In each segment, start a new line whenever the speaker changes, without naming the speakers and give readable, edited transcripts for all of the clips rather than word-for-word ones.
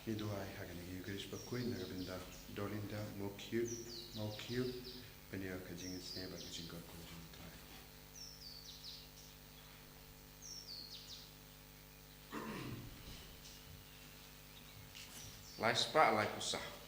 Kiduai hagani Eucharist Bakhuid nagabinda Dolinda Mokiu Benia Kajing Sneba Kajinga Kojin Tai.
Lai spa lai kusah.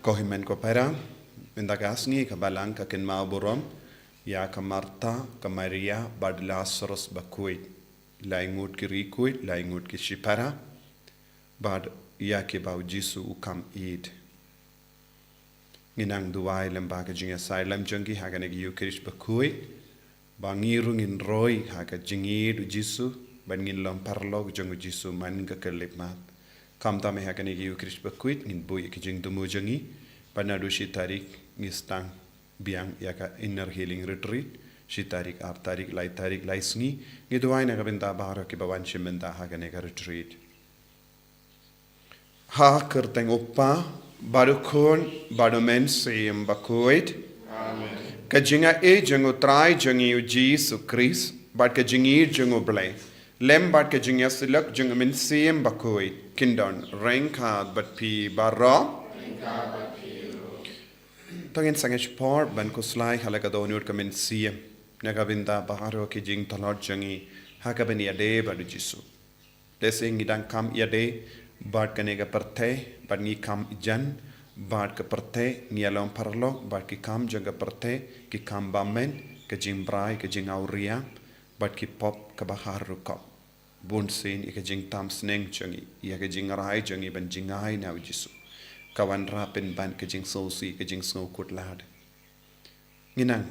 Kohimen ko pera, Sngi kabalang kakin mauburom, ya ka Marta, ka Maria, bad Lazarus Bakhuid, laingut ki rikuid, laingut ki shipara, bad ya ki bau Jisu ukam id. Nginang duwai lembaga jinga asylum jungi haganeg Eucharist Bakhuid, bangirung in roy haga jingid Jisu, bangin lom parlog jungu Jisu man ka kelipmat. Kam tame haganeg Eucharist Bakhuid, ngin boy ki jing dumu jungi, Panadu si tarik ngistang biang yaka inner healing retreat si tarik ap tarik lai Sngi ngiduai na kabinta baharo ki bawan shimenta hagane ka retreat ha kerteng uppa barukon badomen seyem Bakhuid amen kajinga e jango trai jangi u Jesu Christ bad kajingi jango blai lem bad kajinga silak jango men seyem Bakhuid kindon rengka bat pi barro Tangin sangech por ban ko slai halaga donur kamin siem nagabinda baharo ki jing talot jangi hakabani ade badu Jisu desing idang kam yade bad kanega parthe bad ni kam ijan bad ka parthe ni alom parlo bad ki kam janga parthe ki kam bamen ka jing brai ka jing auria bad ki pop ka bahar rukop bun sin ka jing tam sneng jangi ya ka jing rai jangi ban jingai na Jisu kawan rapin ban kajing sosi kajing snow kut lad nginang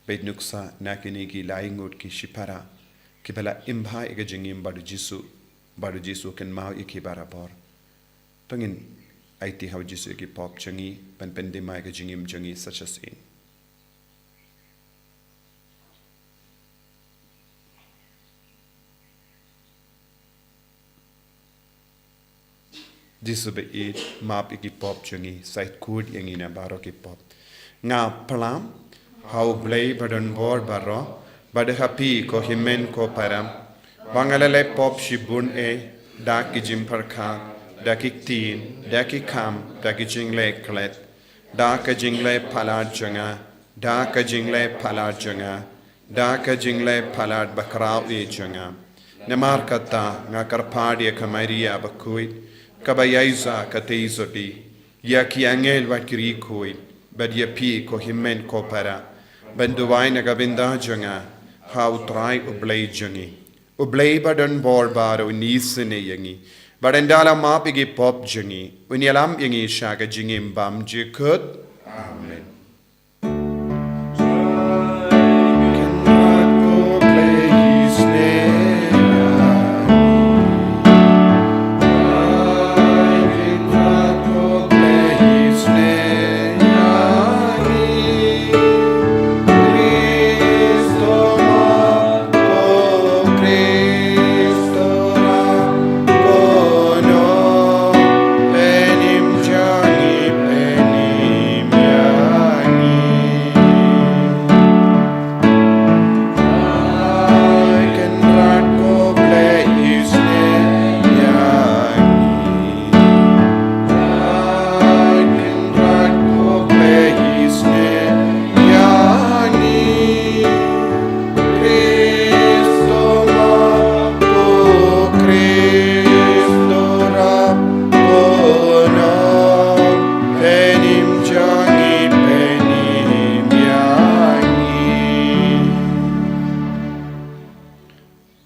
bed nuksa nakini ki laingut ki shipara ki bala imba kajing im badu Jisu ken mau iki barabor tangin aiti how Jisu ki pop changi ban pendima kajing im jangi such as in Jisu be it map iki pop chungi site kud yang ina baro ki pop nga plam how blay badon bor baro bad happy ko himen ko param bangalale pop shibun e da ki jim parkha da ki tin da ki kam da ki jingle klet da ka jingle palad changa da ka jingle palad changa da ka jingle palad bakrao e changa namar kata nga karpadi ka Maria Bakhuid Kabayaiza kateizodi, ya ki angel wat kiri koi, bad ya pi ko himen ko para, banduwai na gabinda janga, how try ublay jangi. Ublay badan bor baro nisene yangi, badandala mapigi pop jangi, unyalam yangi shaga jingim bam jikut. Amen.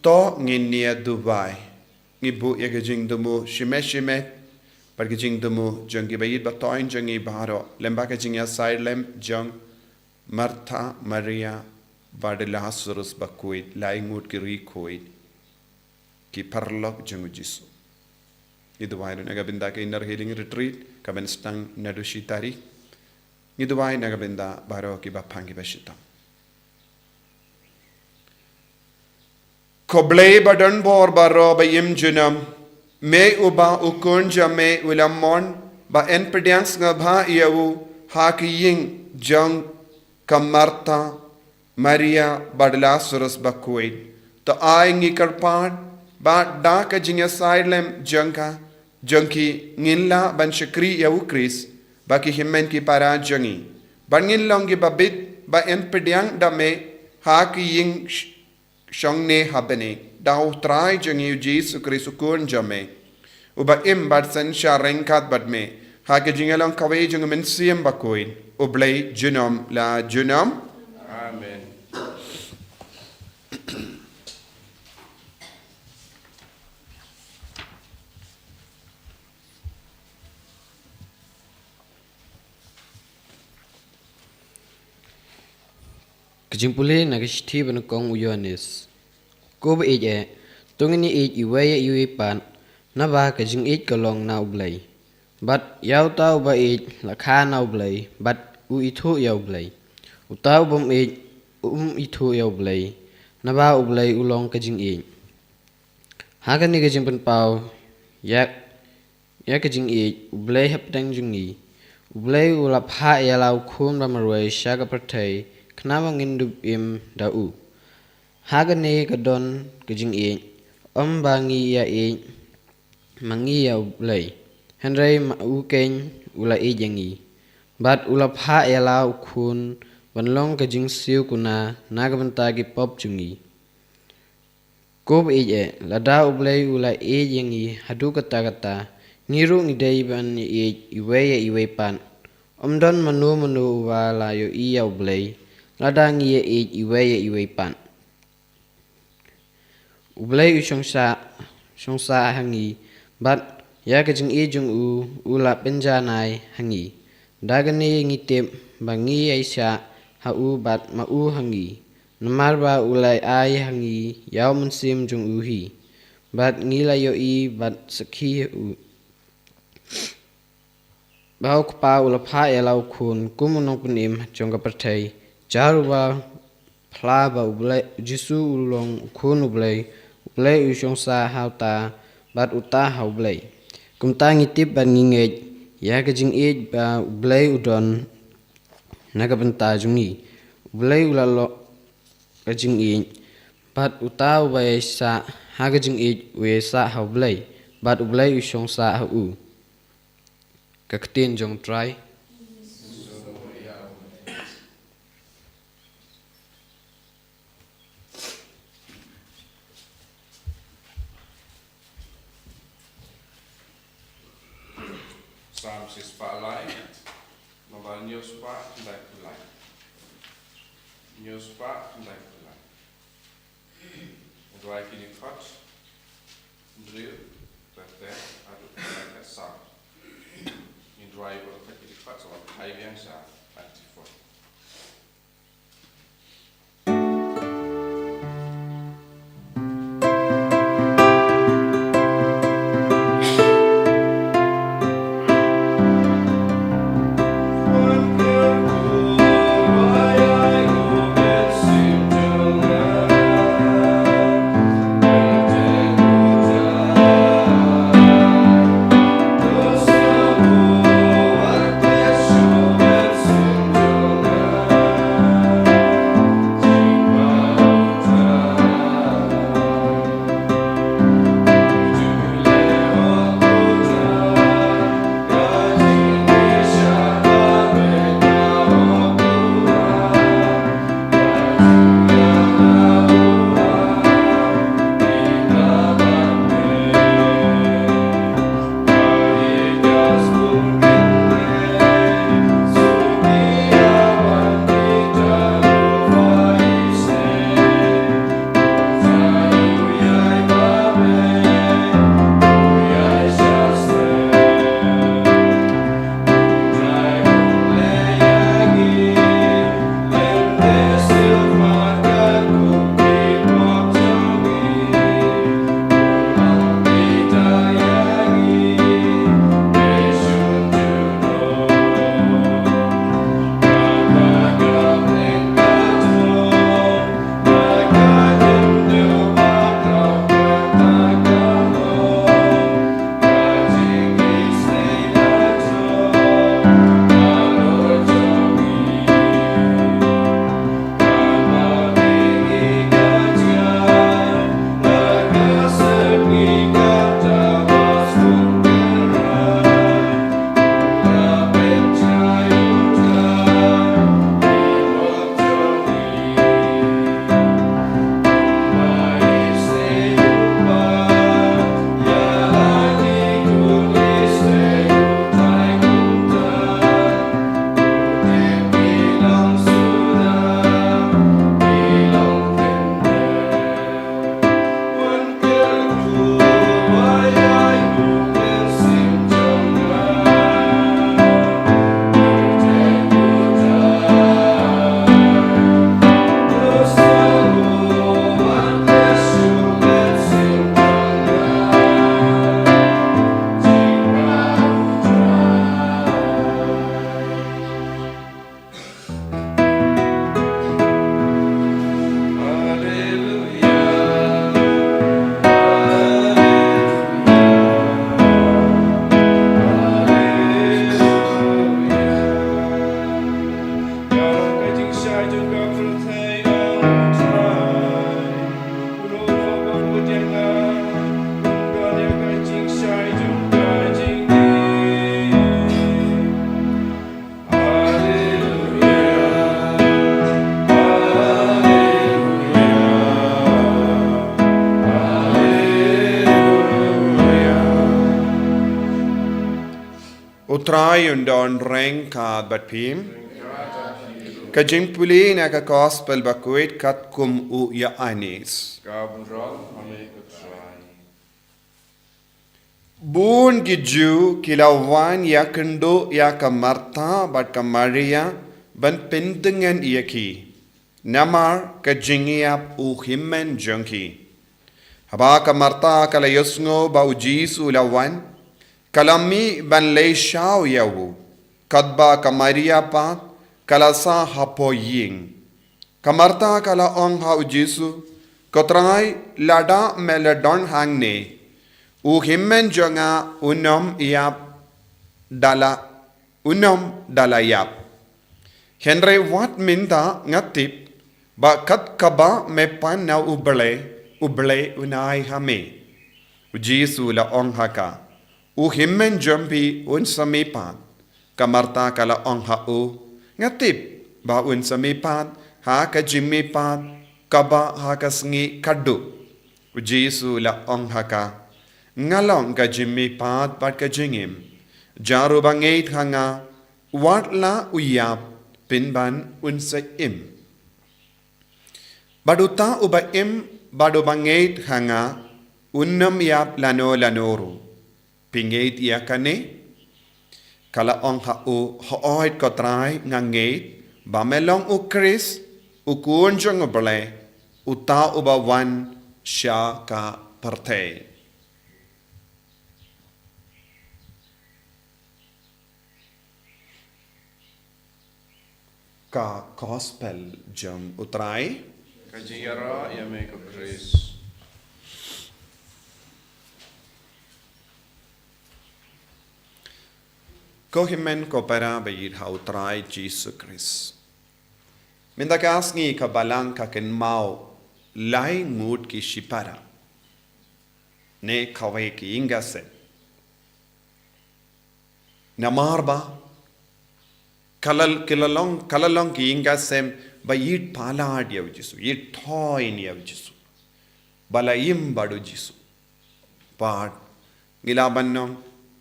to nginia Dubai ngibu yagajing dumu shime pergajing dumu jang gibayid batoin jangi baro lemba kajing ya side lem jang Martha Maria Badelasurus Bakhuid laingut ki rikoid ki parlok jangu jisu Iduway nagabinda ka inner healing retreat kaben stang nadushi tari Iduway nagabinda baro ki bapangi bashita Koblay badan bor baro bayim junam me uba ukunja me ulamon ba en pedians ngabha iyawu haki ying jang kamarta Maria Badelasurus Bakhuid to ay ngi karpad ba da ka jinga sailem jangki ngilla ban shakri yawu kris ba ki himmen ki para jangi ban ngin longi ba bit ba en pediang da me haki ying Shangne habene daw try jangi Jesus Christ kun jame uba im bad san sharenkat badme hake jingalang kawe jang men siem bakoin ublay junam la junam
Amen.
Kejimpule nagishti banukong uyonis. Kobe eje, tungini ej iwaya iwe pan, naba kejing ej kalong na ublay. Bat yaw tau ba ej lakha na ublay, bat u itu yaw ublay. Utaw bom ej itu yaw ublay, naba ublay ulong kejing ej. Hagan ni kejing penpau, ya kejing ej ublay hapdang jungi. Ublay ulap ha ya lau kun bamarway syaga pertay, kenapa ngindub im dau? Hagane kadon kejing bangi ya mangi ya ulay. Henry ukeng ulay jangi. Bat ulap ha ya lau kun banlong kejing siu kuna nagabantagi pop jungi. Kob lada ulay jangi hadu kata ngiru ngidai ban iwe pan. Omdon manu walayo iya ulay. Ladang ye iwe pan. Ublay shongsa hangi, bat ya kajing jung ula penjanai hangi. Dagani ngitip bangi aisha bat mau hangi. Namarba ulay ay hangi yaw mensim jung uhi. Bat ngilayo bat sakhi Bau kpa ulapha yalau kun kumunong punim jong kapertay. Jaruba plaba ublay jisu ulong kun ublay usyong sa hauta bat uta haublay kumta ngitip ban ngingej ya kajing ba ublay udon nagabenta jungi ublay ulalo kajing bat uta ubay sa ha kajing we sa haublay bat ublay usyong sa hau kaktin jong try
Psalm 6 spotlight. Mobile news spot back to life. News spot back to life. Dry feeding cuts. Drill. But then I do like that sound. In dry water feeding cuts or high young sound. Anti-foot.
utrai undon reng ka bat pim ka jimpuli na ka gospel Bakhuid kat kum u ya anis bun giju kilawan ya kendo ya ka Martha bat ka Maria ban pentengan iaki namar ka jingiap u himmen jongki haba ka Martha kala yosngo ba ujisu lawan kalami ban leishau yawu kadba ka Maria pa kala sa hapo ying ka Martha kala ong ha ujisu kotrai lada meladon hangne u himmen jonga unom dala yap Henry wat minta ngatip ba kat kaba me pan na uble unai hame ujisu la ong haka u himmen jompi un samipan ka Martha kala ong ha u ngatip ba un samipan ha ka jimipan kaba ha ka sngi kaddu ujisu la ong haka ngalong ka jimipan pat ka jingim jaru bangait hanga wat la uyap pinban un sa im baduta uba im badu bangait hanga unnam yap lanoru pingait yakane kala ong ha u hoit kotrai ngangait bamelong u Chris u kunjong uble uta uba wan sha ka partay ka gospel jom utrai
Kajiyara ya make a grace.
ko himen ko para bayid ha utrai Jesus Christ mindakas ngi ka balang ka ken mau lai ngut ki shipara ne kawe ki ingase namarba kalalong ki ingasem ba yit palad yaw jisu yit thoin yaw jisu balayim badu jisu pad ngilabannong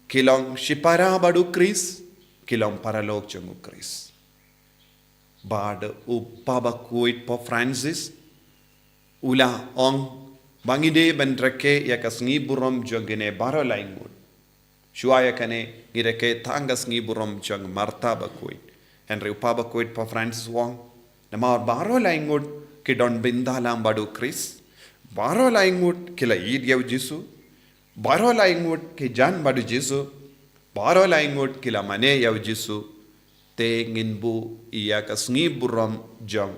kilong shipara badu Chris kilong paralog chungu Chris bad uppa Bakhuid po Francis ula ong bangide bendrake yakasngi burom jogene baro laingud shuaya kane ngireke tangas ngi burom jong Martha Bakhuid Henry uppa Bakhuid po Francis wong namar baro laingud kidon bindalam badu Chris baro laingud kila yid yaw jisu baro laingud ki jan badu jisu baro laingud kila mane yaw jisu te nginbu iya kasngi burom jong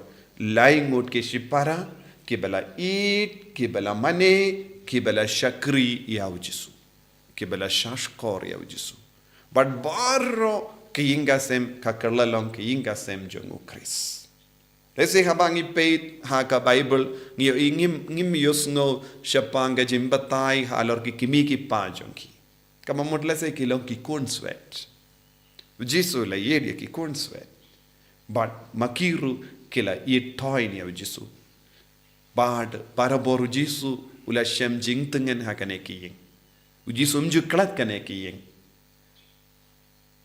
laingud ki shipara kibala eat kibala mane kibala shakri yaw jisu kibala shashkor yaw jisu but baro kiyingasem kakarlalong kiyingasem jongu Chris lesi habangi peit ha ka Bible ngiyo ngim yosno shapanga jimbatai halor ki kimi ki pa jonki kama modla se kilong ki corn sweat jisu la yedi ki corn sweat but makiru kila yed toin yaw jisu bad paraboru jisu ula shem jingtengen hakane kiying ujisum ju klat kane kiying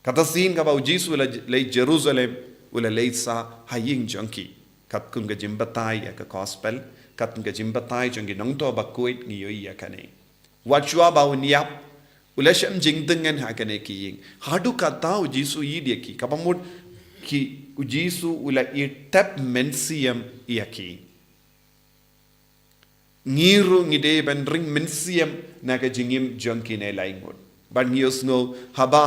kata sin ka ba ujisu la Jerusalem ula leisa haying jonki kat kun ga jimbatai ya ka gospel kat kun ga jimbatai jongi nongto Bakhuid ngiyo ya kane wachwa ba unyap ula shem jingtengen hakane kiying hadu kata ujisu yidi ki kapamud ki ujisu ula tap mensiam yaki ngiru ngide ben ring mensiam naga jingim jonki ne laingod ban ngiyos no haba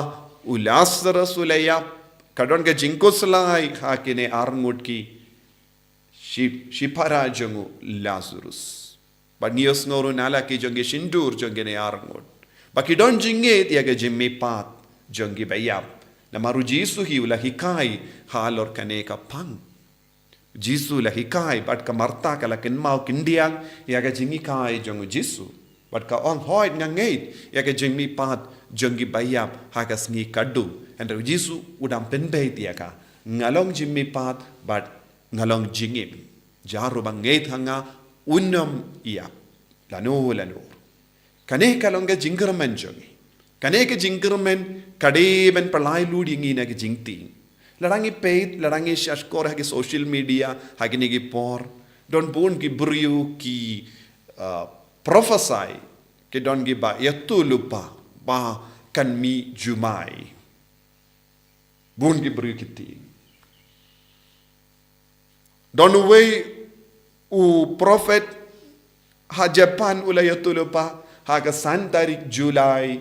ulasra sulaya kadon ga jinko salai hakine arngud ki shipara jongu Lazarus ban ngiyos no nala ki jongi shindur jongi ne arngud baki don jinge yaga jimmi pat jongi bayap na maru jisu hi ula hikai halor kane ka pang jisu la hikai bat ka Martha kala ken mau kindiang yaga jingi kai jongu jisu bat ka on hoid ngait yaga jingmi pat jongi bayap hagas ngi kaddu and jisu udam penbe tiaka ngalong jimmi pat bat ngalong jingim jaru bangait hanga unnam iya lanu kane kalonga jingaraman jongi Kane ke jingkermen kade ben palai ludi ngina ke jingting. Larangi peit, larangi shashkor hagi social media hagi nigi por. Don pun ki beriu ki prophesy ke don gi ba yatu lupa ba kan mi jumai. Bun ki beriu kiti. Don way u prophet ha Japan ula yatu lupa haga santarik Julai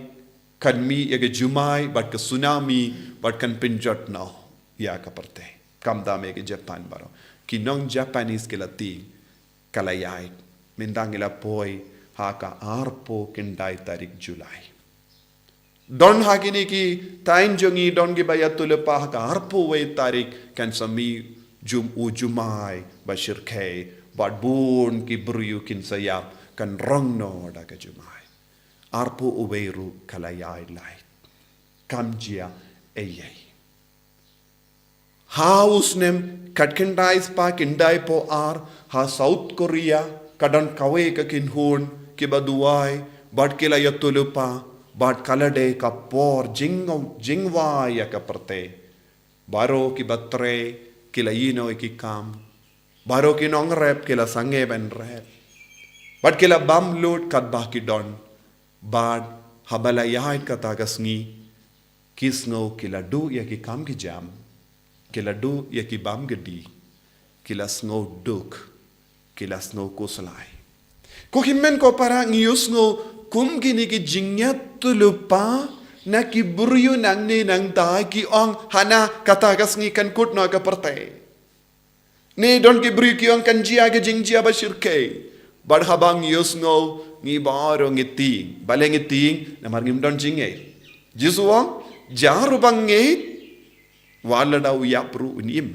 kan mi yaga jumai bat ke tsunami bat kan pinjot no. Ya kaparte. Kam dame ke Japan baro. Kinong Japanese ke lati kalayait. Mindang ila poi haka arpo kendai tarik Julai. Don hakini ki tain jongi don gi bayatu lepa haka arpo we tarik kan sami jumai bashir kei bat bun ki beriu kin sayap kan rong no da ke jumai. Arpo uweru kalayait lait. Kamjia eyei. Hausnem katkendai spa kindai po ar ha South Korea kadon kawe ka kinhun kibaduai bad kila yatulupa bad kalade ka por jingwa ya ka perte baro kibatre kila yino ikikam baro kinong rep kila sange ben rep bad kila bam loot kat bakidon bad habalayait katagasngi kisngo kila du ya kikam ki jam kila du ya ki bam gedi kila snow duk kila snow kuslai ko himmen ko para ngiyus ngo kum gini ki jingyat tulupa na ki buryo nang ni nang ta ki ong hana katagas ngi kan kut no ka parte ni don ki buryo ki ong kan jia ke jingjia ba shirke bad habang ngiyus ngo ngi baro ngiti baleng ngiti na margim don jinge jisu ong jaru bang ngi wala daw yapru unim.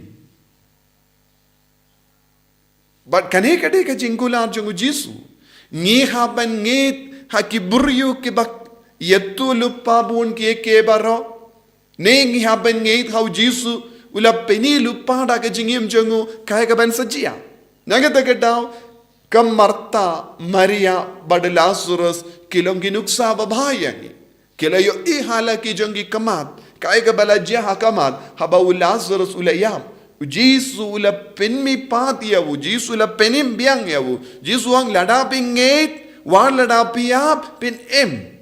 But kane kade ka jingkular jungu Jisu. Ngi haban ngit hakiburiu ke bak yetu lupa bun ke baro. Ne ngi haban ngit hau Jisu ula peni lupa da ka jingim jungu kaya ka ban sajia. Nagata ka daw kam Marta Maria bad Lazarus kilong ginuksa babayangi. Kilayo ihala ki jungi kamat. Kaya ka bala jiya hakamat haba Lazarus ulayam. Jisu ula penmi pat yawu. Jisu ula penim biang yawu. Jisu ang ladaping ngait. War ladapiyap pin em.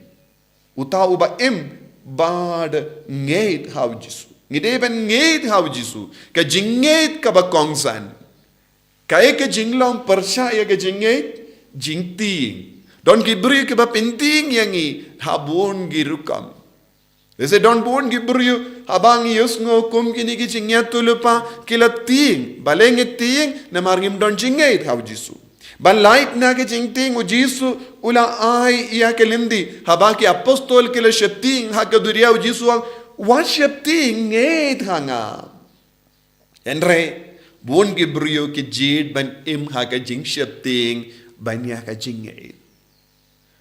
Utaw ba em. Bad ngait haw Jisu. Ngideben ngait haw Jisu. Ka jingait ka ba kongsan. Kaya ka jinglong persya ka jingait. Jingting. Don kibri ka ba pinting yangi. Habon girukam. They don't born gibru habang yusngo kum kini ki chingyat tulupa kila ting baleng ting na margim don chingait haw Jisu ban light na ke chingting u Jisu ula ai ya ke lindi haba ki apostol kila shepting ha ka duria u Jisu ang what shepting ngait hanga enre bon gibru ki jid ban im ha ka jing shepting ban ya ka chingait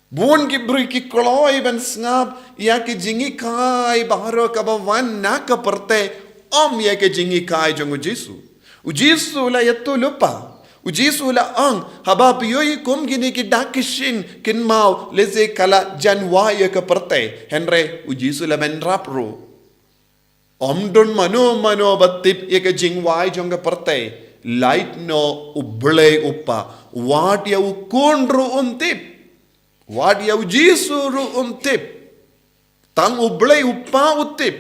Bun ki beri ki koloi ben ngap ya ki jingi kai baharo ka bawan na ka perte om ya ki jingi kai jong u Jisu la yatu lupa u Jisu la ang haba piyoi kum gini ki dakishin kin mau leze kala janwa ya ka perte henre u Jisu la ben rapro om don mano batip ya ka jingwai jong ka perte light no uble upa wat ya u kondro tip Wad yaw Jisu ru tip. Tang ublay upa utip.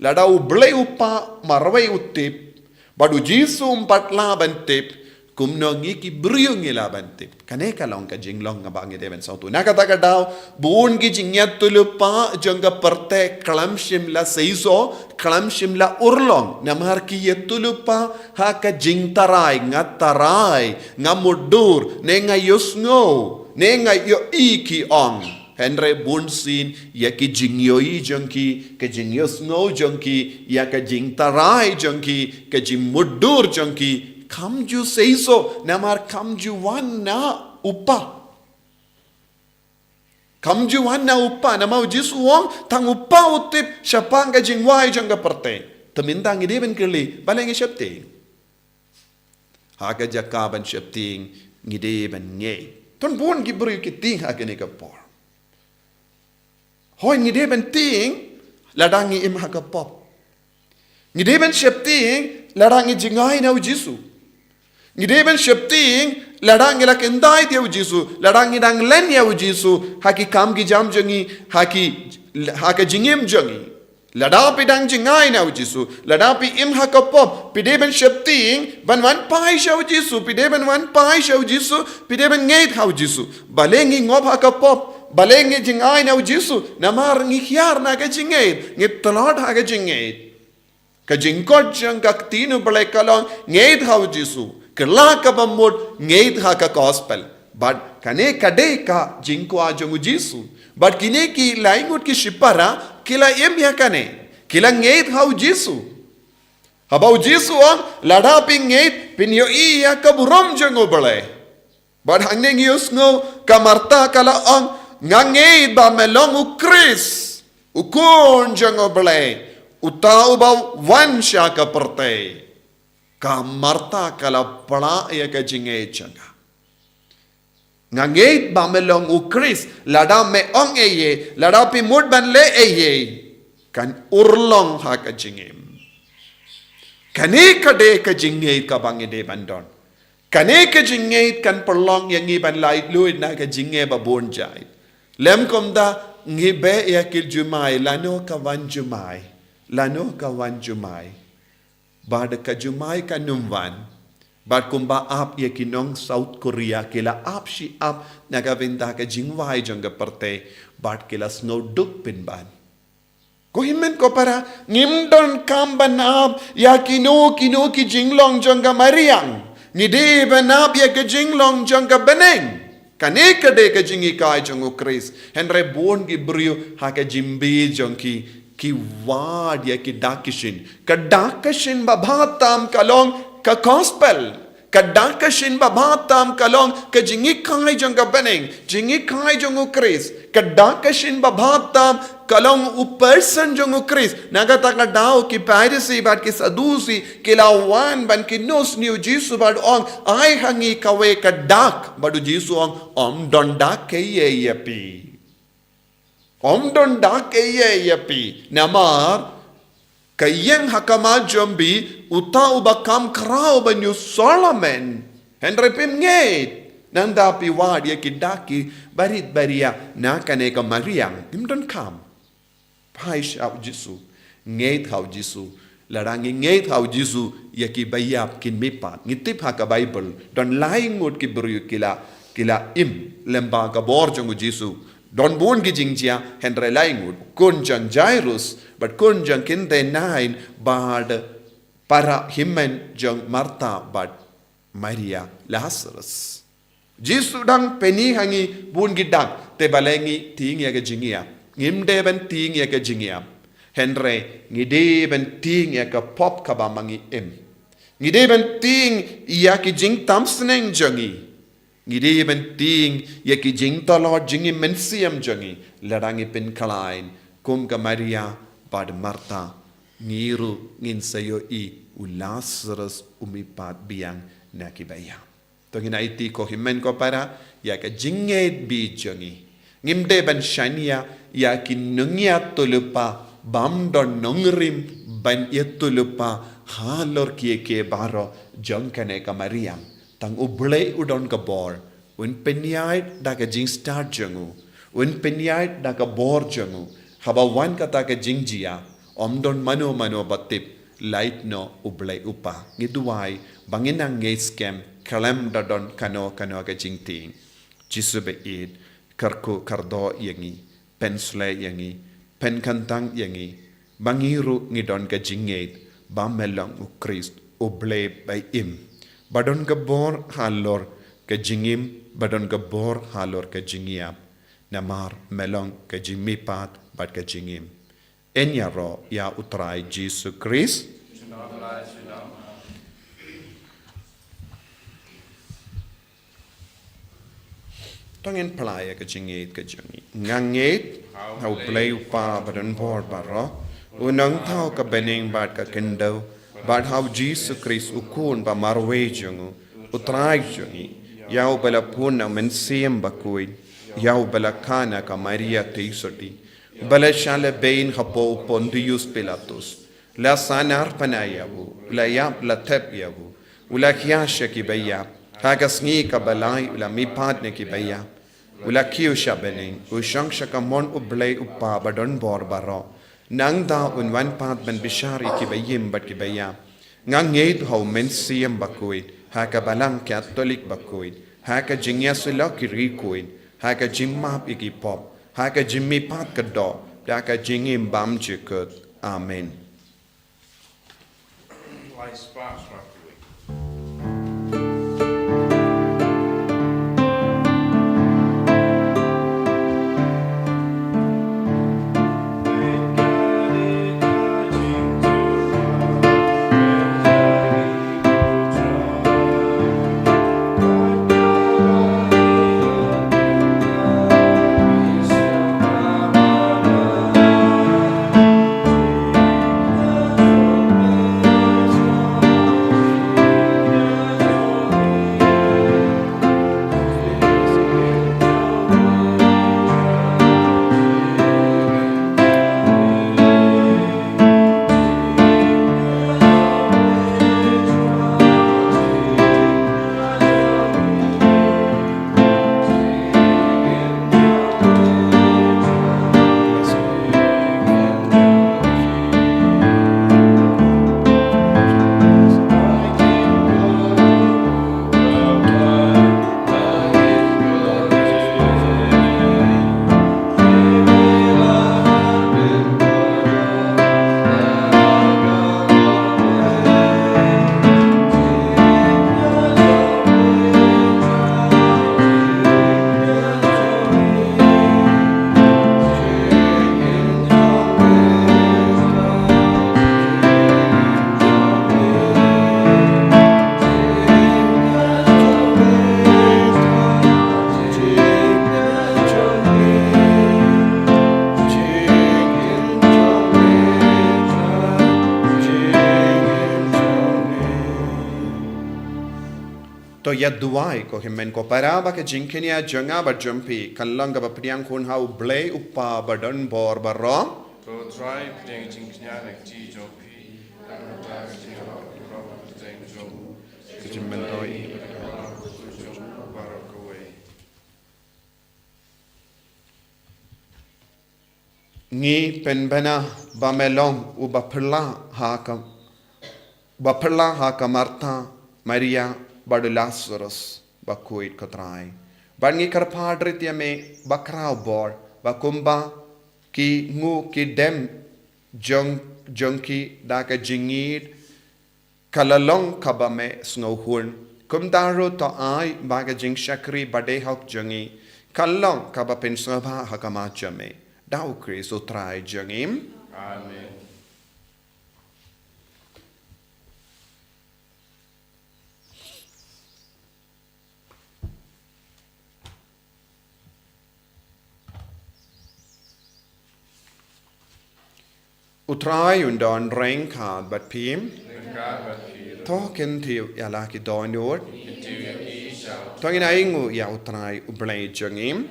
Lada ublay upa marway utip. Badu Jisu patlaban tip. Kumno ngiki beriyo ngilaban tip. Kane kalong ka jinglong nga bangi deben sautu. Nakata ka daw, buon ki jingyat tulupa jangga parte kalamshim la seiso, kalamshim la urlong. Namar ki yetulupa haka jingtaray, nga mudur, ne nga yusngo. Nenga yo iki ong henre bunsin ya ki jingyoi jongki ke jingyos no jongki ya ka jingtarai jongki ke jimmudur jongki kamju seiso namar kamju wanna upa kamju wanna upa namau Jisu wong tang upa utip syapang ka jingwai jongka perte temintang ideben keli baleng syapting haka jakaban syapting ngideben ngei Ton buon ki beri ki ting ha kene ka por. hoi ngide ben ting ladangi im hakapop ngide ben shepting ladangi jingai na ujisu ngide ben shepting ladangi la kendai dia ujisu ladangi dang len ya ujisu haki kam gi jam jangi haka jingim jangi ladapi dang jingai na ujisu ladapi im hakapop pide ben shepting ban wan pai sha ujisu pide ben wan pai sha ujisu pide ben ngeit ha ujisu balengi ngop hakapop balengi jingai na ujisu namar ngi khiar na ka jingeit ngi talot ha ka jingeit ka jingkot jang ka tinu bale kalong ngeit ha ujisu kala ka bamut ngeit ha ka gospel but kane kade ka jingko ajong ujisu but kine ki laingut ki shipara kila em ya kane kila ngeit ha ujisu habau jisu ang lada pingeit pinyo iya ka burom jang bale but hangning yusngo ka marta kala ang ngangeit ba melong ukris ukun jang bale utau ba wan sha ka perte ka marta kala pala ya ka jinge changa ngangeit ba melong ukris lada me ong eye lada pi mud ban le eye kan urlong ha ka jingem kane kade ka jinge ka bangide bandon kane ka jinge kan perlong yang ngi ban lai luit na ka jinge ba bon jai lem kom da ngi be ya kil jumai lano ka wan jumai bad ka jumai ka numwan bad kumba ap ya kinong South Korea kila ap shi ap naga vinda ka jingwai janga parte bad kila snow duk pin ban ko himmen ko para ngimdon kamban ap ya kino ki jinglong janga mariang ni de banap ya ka jinglong janga beneng kane kade ka jingi kai jango Chris henre bon gi brio ha ka jimbi jongki ki wad ya ki dakishin babatam kalong ka gospel ka dakishin babatam kalong ka jingi kai janga beneng jingi kai jango Chris ka dakishin babatam kalong u person jango Chris naga taka dao ki piracy bat ki sadusi ki lawan ban ki nos new jisu bad ong ai hangi kawe ka dak badu jisu ong don dak ke ye pi om don dak ke ye pi namar kayeng hakama jombi uta ubakam krao banyu Solomon henry pim ngeit nanda pi wad ye ki daki barit baria na kane ka mariang imdon kam pai shau jisu ngeit hau jisu larangi ngeit hau jisu ya ki bayap kin mipat ngitip ha ka bible don lai ngut ki bru kila im lemba ka bor jong jisu don bun gi jingjia henry lai ngut kun jang jairus but kun jang kin de nine bad para himmen jang marta bad maria lazarus jisu dang peni hangi bun gi dak te balengi ting ya ga jingia ngimde ben ting ya ka jingiam henry ngide ben ting ya ka pop ka ba mangi em ngide ben ting ya ki jing tamsneng jangi ngide ben ting ya ki jing talot jingi mensiam jangi ladangi pen kalain kum ka maria bad marta ngiru ngin sayo I Lazarus umipat biang na ki bayam to ngina iti ko himmen ko para ya ka jinget bi jangi ngimde ban shania ya ki nungia tulupa bam don nongrim ban yetulupa halor ke baro jonkane ka mariam tang uble udon ka bor un penyai da ka jing start jangu un penyai da ka bor jangu haba wan kata ka jingjia omdon mano batip light no uble upa ngiduai banginang nge scam kalam da don kano ka jingting jisube id karko kardo yangi pensle yangi pen kantang yangi bangiru ngidon ka jinget bamelang u Christ oble by im badon ka bor halor ka jingim badon ka bor halor ka jingiam namar melong ka jimipat bad ka jingim enya ro ya utrai Jesus Christ tongin playa ka jinget ka jingi nganget hau play upa badon bor baro unang thau ka bening bad ka kendo bad hau Jesus Christ ukun ba marwe jungu utrai jungi yau bala puna mensiem Bakhuid yau bala kana ka Maria teisoti Balashale bain hapo pondius pilatus. La sanar panayabu. La yap la tep yabu. Ula kiasha kibaya. Haga sngi kabalai ula mipadne kibaya. Ula kiu shabening. Ushang shakamon ublay upa badon bor baro. Nang da unwan pad ben bishari kibayim bat kibaya. Ngang ngeit hau men siyam Bakhuid. Haka balang Catholic Bakhuid. Haka jingya sila kirikuid. Haka jimmap ikipop. Haka jimmi pat kado. Haka jingim bam jikut. Amen.
Lai spas rakui.
To yaduai ko himen ko paraba ke jinkenia janga ba jumpi kalanga ba priang kun hau blay upa badon bor barro.
Ko try playing jinknya ti jopi. Ta ti ro jeng jo.
Kejimendoi. Ngi penbena ba melong u ba perla haka Martha Maria badu Lazarus Bakhuid kotrai. Bangi karpadritia me bakrau bor bakumba ki ngu ki dem jongki daka jingid kalalong kabame snowhorn kum daru to ai baga jing shakri bade hok jongi kalong kaba pensaba hakama jame dau kris utrai jongim.
Amen.
Utrai undon rain card but pim talking to yalaki don yord talking aingu ya utrai ublay jongim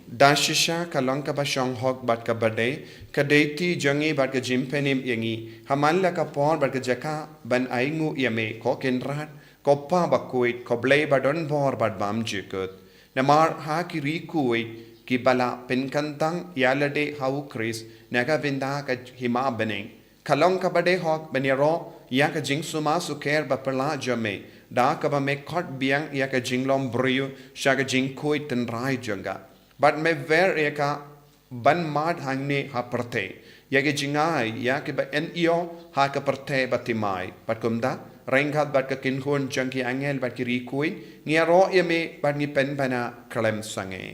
dashisha kalanka ba shong hok bat ka bade kadeti jongi bat ka jimpenim yangi hamalla ka por bat ka jaka ban aingu yame ko kenrat koppa Bakhuid ko blay badon bor bat bam jikut namar ha ki rikuit ki bala penkantang yalade hau kris naga vinda ka hima bening kalong ka bade hok beniro ya ka jingsuma suker ba perla jame da ka ba me khot biang ya ka jinglom brio shaga jingkoi ten rai janga but me ver ya ka ban mad hangne ha perte ya ke jingai ya ke ba en io ha ka perte batimai bat kumda renghat bat ka kinhon jangki angel bat ki rikui ngiaro ya me bat ngi pen bana kalem sange.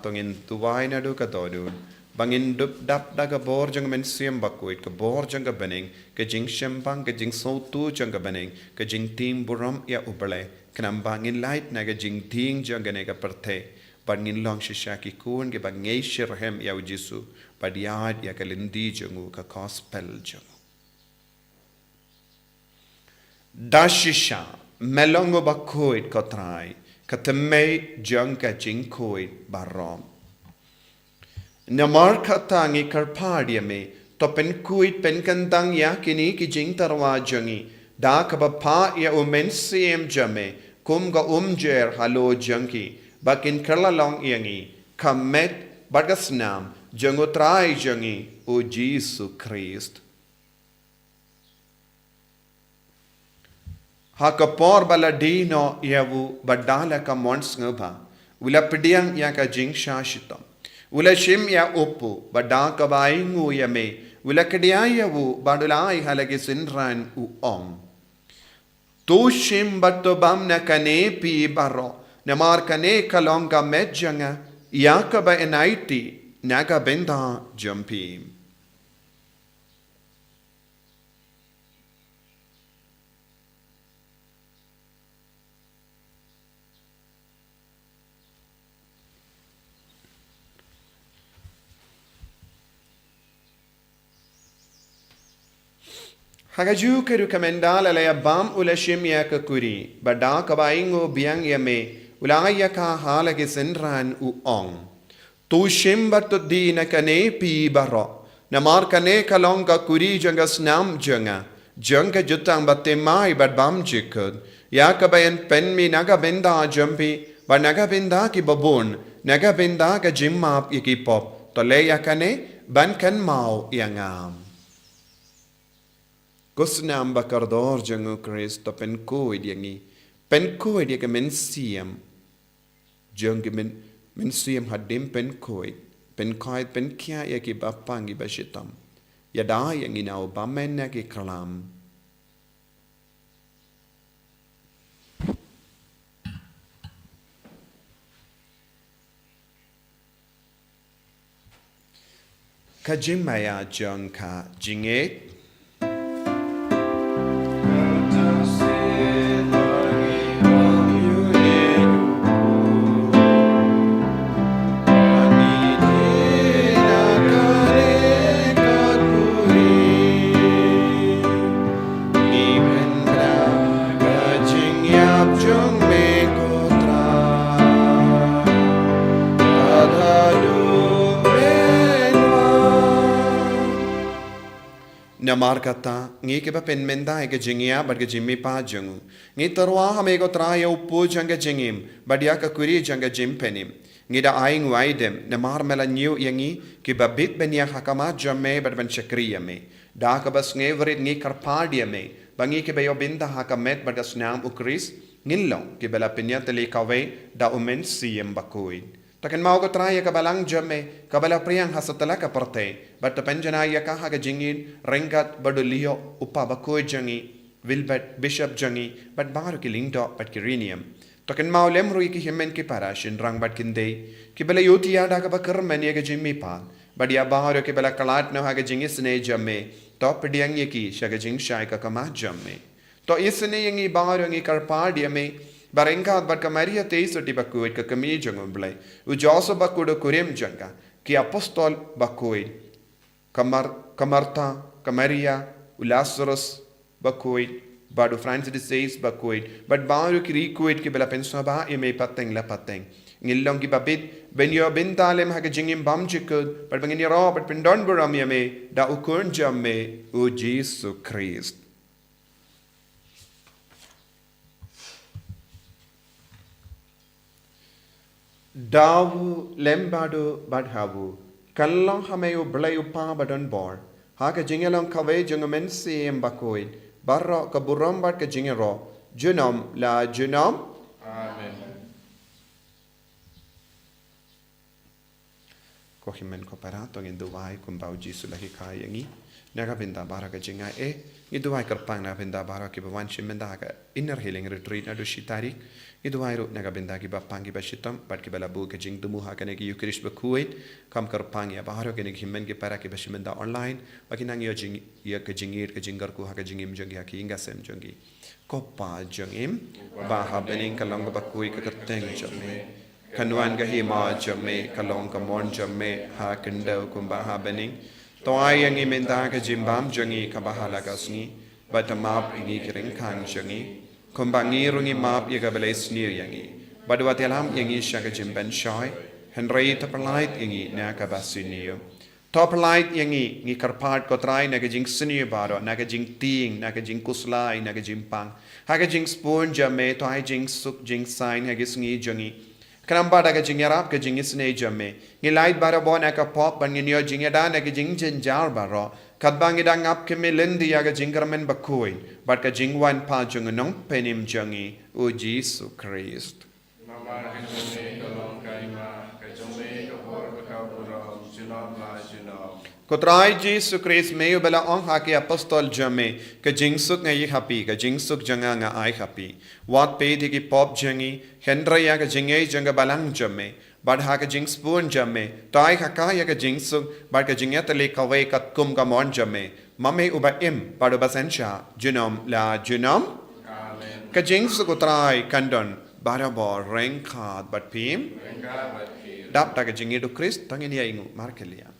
tongin tuwai na do katodun. Bangin dup dap da ka bor jang men siam Bakhuid ka bor jang ka bening ka jing shempang ka jing sautu jang ka bening ka jing tim buram ya ubale kanam bangin light na ka jing ting jang ka ne ka perte bangin long shishaki kun ke bangay shirhem ya ujisu badiad ya kalindi jangu ka gospel jangu dashisha melongo Bakhuid ka trai ka temei jang ka jing Bakhuid barom Namar katangi karpadia me to pen kuit pen kantang ya kini ki jing tarwa jangi da kabapa ya umen siem jame kum ga jer halo jangi bakin karla long yangi kamet bagasnam jango trai jangi o Jesus Christ hakapor baladino yavu badala ka mons ngaba ula pediang ya ka jing shashitam Ula shim ya upu, badang kabay nguya me, ula kadiaya wu, badulay halagi sinran uong. Tu shim batobam na kane pi baro, namar kane kalonga medjanga, yakaba enaiti, naga benda jumpi. Hagaju ke rekomendal alaya bam ulashim ya ka kuri bada kabaingo biang ya me ulaya ka halage senran u ong tu shim batto di na kane pi baro namar kane kalong ka kuri janga snam janga jutang batte mai bad bam jikod ya ka bayan pen mi naga benda jumpi ba naga benda ki babon naga benda ka jimmap iki pop to le ya kane ban kan mau yangam Kusnam bakardor jangu Kristo pen Bakhuid yangi Bakhuid ya men siam jang men siam hadim pen Bakhuid pen kya ya ki bapangi bashitam ya da yangi nau bamen na ki kalam kajimaya jang ka jinget Namar kata ngi ke pen menda ke jingia bad ke jimmi pa jangu ngi tarwa hame ko traya upu janga jingim badia ka kuri janga jim penim ngi da aing waidem namar mela new yangi ke babit benya hakama jamme bad ban chakriya me da ka bas ngevrit ngi karpadia me bangi ke bayo binda hakamet bad asnam ukris ngillo ke bela penya tele kawe da umen siem Bakhuid Takan mau ko traya ka balang jamme ka bala priyang hasatala ka parte but penjanaya ka haga jingin rengat badulio upa Bakhuid jangi Wilbert Bishop jangi but baru ki lingdo but kirinium takan mau lemru ki himen ki parashin rang bat kinde ki bala yotiya da ka bakar mania ka jimmi pa but ya baru ki bala kalat no haga jingi sne jamme to pediang ye ki shaga jing shai ka kama jamme to isne yangi baru ngi karpadia me Barengkat bat kamaria teisoti Bakhuid ka kami jangon blai. Ujoso Bakhuid kurim janga. Ki apostol Bakhuid. Kamarta, Kamaria, Lazarus Bakhuid. Badu Francis XVI Bakhuid. But baru ki Bakhuid ki bela pensaba ime pateng la pateng. Ngilong ki babit benyo bintalem ha jingim bam jikud. But bangin ro but pendon buram yame da ukun jamme o Jesus Christ. Dawu lembadu badhawu kallang hameyu blayu pa badan bor haka jingelong kawe jungamen siem Bakhuid barro kaburam bad ka jingero junom la junom
Amen
ko himen ko para to ngin duwai kum bau jisu lagi kai yangi naga binda bara ka jinga ngi duwai kerpang na binda bara ki bawan shimenda ka inner healing retreat na do shitari ngi duwai ro naga binda ki bapang ki bashitam bat ki balabu ka jing dumu ha ka ki Eucharist Bakhuid kam kerpang ya bara ka ki himen ki para ki bashimenda online bakinang yo jing ya ka jingir ka jingar ku ha ka jingim jongi ha ki inga sem jongi ko pa jongim ba ha bening kalong Bakhuid ka kateng jome Kanuan gahima jame kalong kamon jame ha kendau kumbaha bening toai yang imenda ka jimbam jangi kabahala kasni batamap ingi kiring kang jangi kumbangi rungi map yaga beles nir yangi badwa telam yangi shaka jimben shoy henry tapalait yangi na kabasiniyo topalait yangi ngi karpat kotrai naga jing siniyo baro naga jing ting naga jing kuslai naga jimpang haga jing spoon jame toai jing suk jing sign hagis ngi jangi Kenapa dah kejing Arab kejing isne jamme? Ngilait bara bona ka pop ban nginyo jing ada na kejing jenjar bara. Kadbang idang ngap kemelendi ya kejing kermen Bakhuid. Bat kejing wan pa jung nong penim jangi o Jesu Christ.
Mama kejome kalong kaima kejome kabor bakau buram junam la junam.
Kotrai Jesu Christ meyo bela ong haki apostol jamme kejing suk ngai happy kejing suk janga nga ai happy. Wat pe di ki pop jangi Hendra ya ka jingai janga balang jamme bad ha ka jing spoon jamme tai ka ya ka jing suk bad ka jingya tale kawai kat kum ka mon jamme mame uba im bad uba sensha junom la junom
Amen.
ka jing suk utrai kandon barabor reng khat bad pim
Engkau berkir.
dap ta ka jingi do Christ tangin ya ingu markelia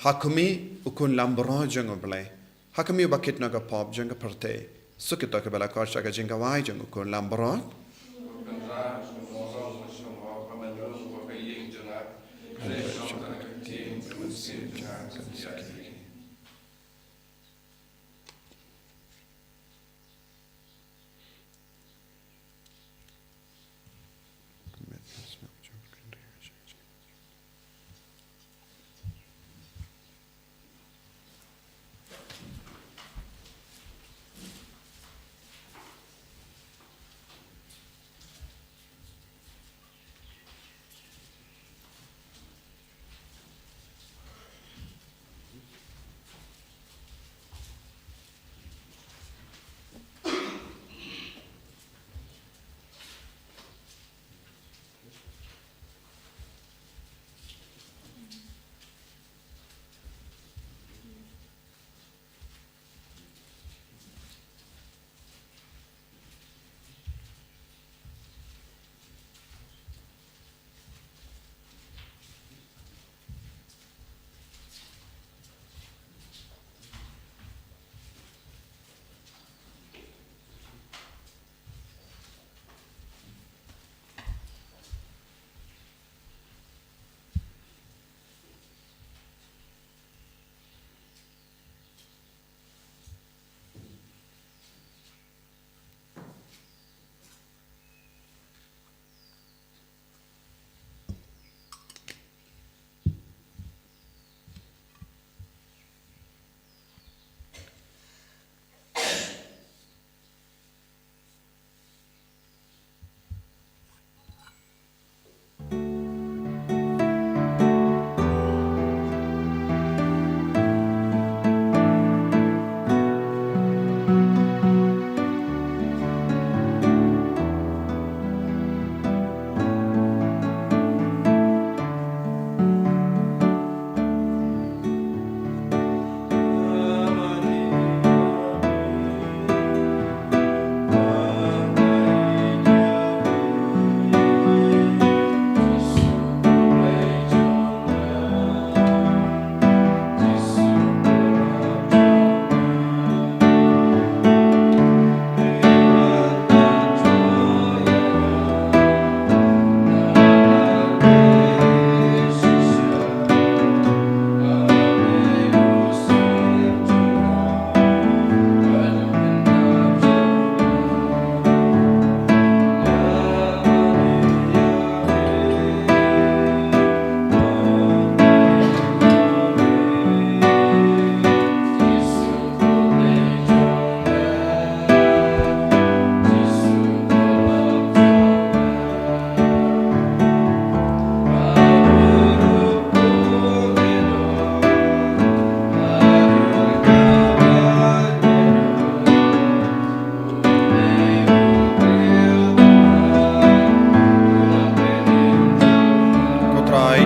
Hakumi ukun lambro jango blai. Hakumi bakit naga pop janga parte. Sukito ke bala korsha ka jinga wai jango ukun lambro.
Kendra semua semua pemandang buat yang jenak. Saya tim mesin jangan jadi.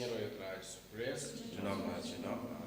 Nero Yatra Supres, Genoma Genoma.